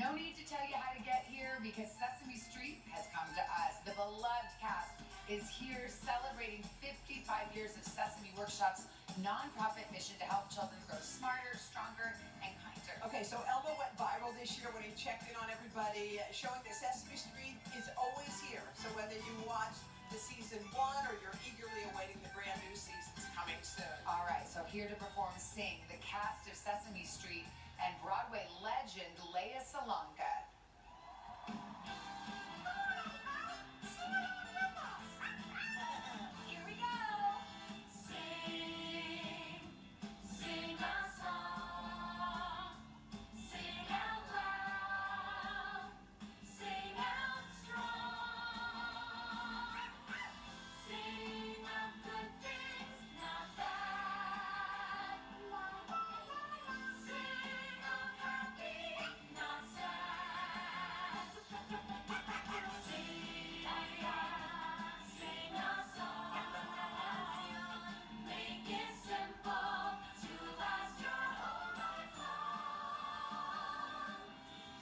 No need to tell you how to get here because Sesame Street has come to us. The beloved cast is here celebrating 55 years of Sesame Workshop's nonprofit mission to help children grow smarter, stronger, and kinder. Okay, so Elmo went viral this year when he checked in on everybody, showing that Sesame Street is always here. So whether you watched the season 1 or you're eagerly awaiting the brand new seasons coming soon. All right, so here to perform Sing, the cast of Sesame Street and Broadway legend Salonga. Here we go. Sing, sing a song. Sing out loud. Sing out strong. Sing of good things, not bad. Sing of happy, not sad. Sing a song. Make it simple to last your whole life long.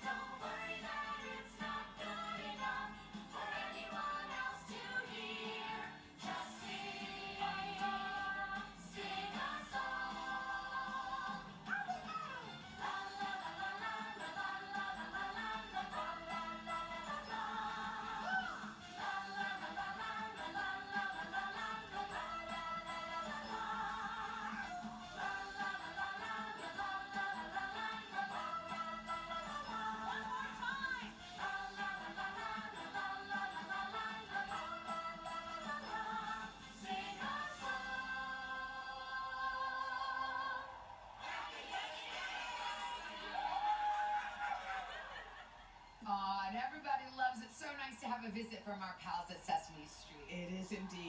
Don't worry that it's not good enough for anyone else to hear. Just sing, sing a song. La la la la la la la la la la la la la la la la la. La la la la la la la la la la la la la la la la. La la la la la la la la la la la la la la. One more time. La la la la la la la la la la la la la la. Sing a song. Aw, and everybody loves it. So nice to have a visit from our pals at Sesame Street. It is indeed.